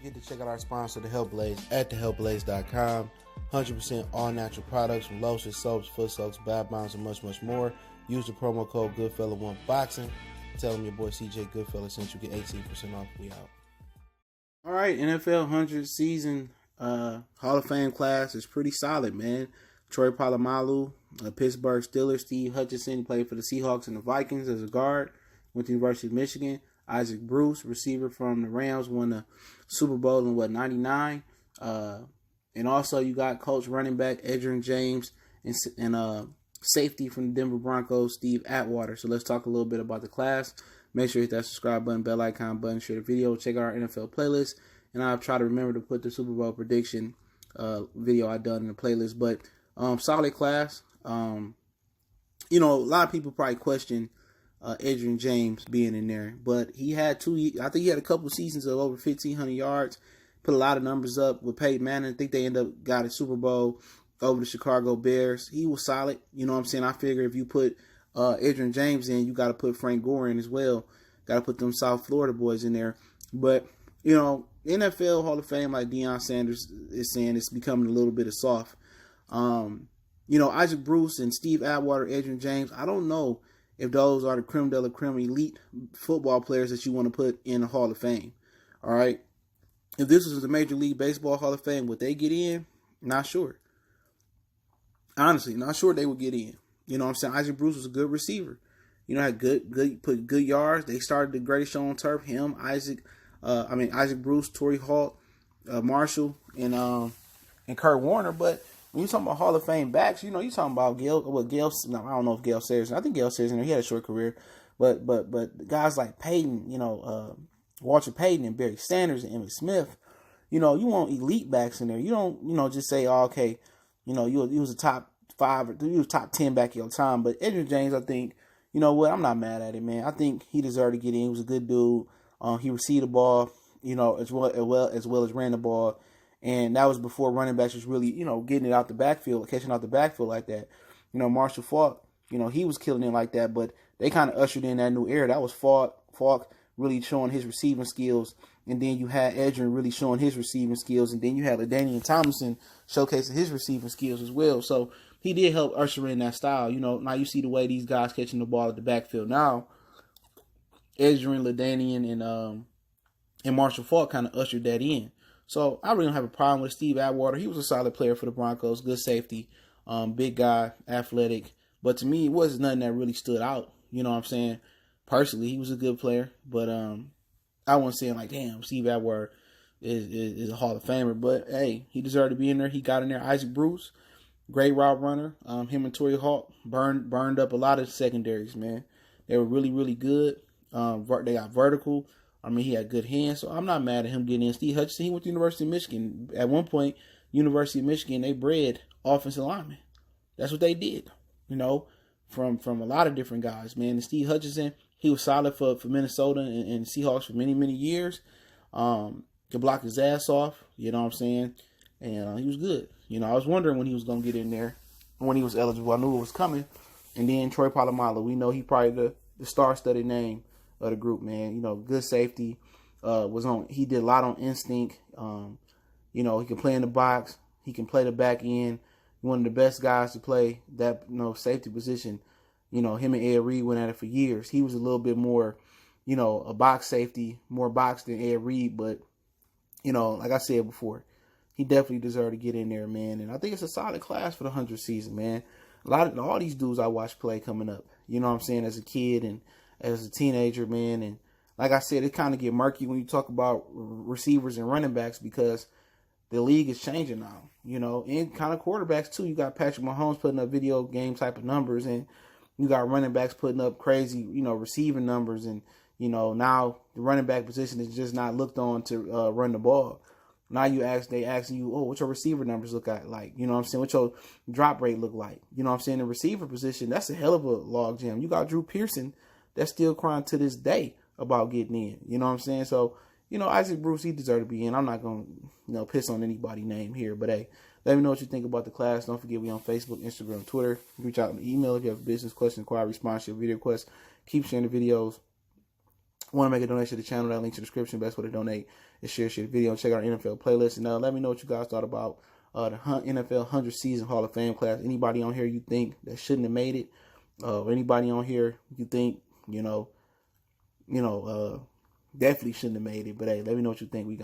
forget to check out our sponsor, The Health Blaze, at thehealthblaze.com. 100% all natural products from lotions, soaps, foot soaks, bath bombs, and much, much more. Use the promo code Goodfella1Boxing. Tell them your boy CJ Goodfella sent you, get 18% off. We out. All right, NFL 100 season Hall of Fame class is pretty solid, man. Troy Polamalu, Pittsburgh Steelers. Steve Hutchinson played for the Seahawks and the Vikings as a guard. Went to the University of Michigan. Isaac Bruce, receiver from the Rams, won the Super Bowl in, 99? And also you got coach running back Edgerrin James and safety from the Denver Broncos, Steve Atwater. So let's talk a little bit about the class. Make sure you hit that subscribe button, bell icon button, share the video, check out our NFL playlist. And I'll try to remember to put the Super Bowl prediction video I done in the playlist. But solid class. A lot of people probably question Edgerrin James being in there, but he had I think he had a couple seasons of over 1,500 yards, put a lot of numbers up with Peyton Manning. I think they ended up got a Super Bowl over the Chicago Bears. He was solid. You know what I'm saying? I figure if you put Edgerrin James in, you got to put Frank Gore in as well. Got to put them South Florida boys in there. But, NFL Hall of Fame, like Deion Sanders is saying, it's becoming a little bit of soft. Isaac Bruce and Steve Atwater, Edgerrin James, I don't know if those are the creme de la creme elite football players that you want to put in the Hall of Fame. All right. If this was the Major League Baseball Hall of Fame, would they get in? Not sure. Honestly, not sure they would get in. You know what I'm saying? Isaac Bruce was a good receiver. Had put good yards. They started the greatest show on turf. Him, Isaac Bruce, Torrey Holt, Marshall, and Kurt Warner. But when you're talking about Hall of Fame backs, you're talking about Gail. I don't know if Gail Sayers. I think Gail Sayers in there. He had a short career, but guys like Peyton, Walter Payton and Barry Sanders and Emmitt Smith. You want elite backs in there. You don't, just say, oh, okay, you was a top 5 or you was top 10 back at your time. But Edgerrin James, I think, I'm not mad at it, man. I think he deserved to get in. He was a good dude. He received the ball, as well as ran the ball. And that was before running backs was really, getting it out the backfield, catching out the backfield like that. Marshall Faulk, he was killing it like that. But they kind of ushered in that new era. That was Faulk really showing his receiving skills. And then you had Edgerrin really showing his receiving skills. And then you had LaDainian Tomlinson showcasing his receiving skills as well. So he did help usher in that style. Now you see the way these guys catching the ball at the backfield. Now, Edgerrin, LaDainian, and Marshall Faulk kind of ushered that in. So I really don't have a problem with Steve Atwater. He was a solid player for the Broncos, good safety, big guy, athletic. But to me, it wasn't nothing that really stood out. You know what I'm saying? Personally, he was a good player. But I wasn't saying like, damn, Steve Atwater is a Hall of Famer. But, hey, he deserved to be in there. He got in there. Isaac Bruce, great route runner. Him and Torrey Holt burned up a lot of secondaries, man. They were really, really good. They got vertical. He had good hands, so I'm not mad at him getting in. Steve Hutchinson, he went to University of Michigan. At one point, University of Michigan, they bred offensive linemen. That's what they did, from a lot of different guys, man. And Steve Hutchinson, he was solid for Minnesota and Seahawks for many, many years. Could block his ass off, you know what I'm saying? And he was good. I was wondering when he was going to get in there, when he was eligible. I knew it was coming. And then Troy Polamalu, we know he probably the star-studded name of the group, man. Good safety. He did a lot on instinct. He can play in the box. He can play the back end. One of the best guys to play that safety position. Him and Ed Reed went at it for years. He was a little bit more, a box safety, more box than Ed Reed. But, like I said before, he definitely deserved to get in there, man. And I think it's a solid class for the 100th season, man. All these dudes I watched play coming up, as a kid and as a teenager, man. And like I said, it kind of get murky when you talk about receivers and running backs because the league is changing now, and kind of quarterbacks too. You got Patrick Mahomes putting up video game type of numbers, and you got running backs putting up crazy, receiving numbers. And, now the running back position is just not looked on to run the ball. Now they asking you, what's your receiver numbers look like? You know what I'm saying? What's your drop rate look like? You know what I'm saying? The receiver position, that's a hell of a log jam. You got Drew Pearson that's still crying to this day about getting in. You know what I'm saying? So, Isaac Bruce, he deserved to be in. I'm not going to, piss on anybody's name here. But, hey, let me know what you think about the class. Don't forget we on Facebook, Instagram, Twitter. Reach out and email if you have a business question, inquiry, response, your video request. Keep sharing the videos. Want to make a donation to the channel, that link to the description. Best way to donate is share the video. Check out our NFL playlist. And let me know what you guys thought about the NFL 100 season Hall of Fame class. Anybody on here you think that shouldn't have made it? Anybody on here you think, definitely shouldn't have made it. But hey, let me know what you think. We got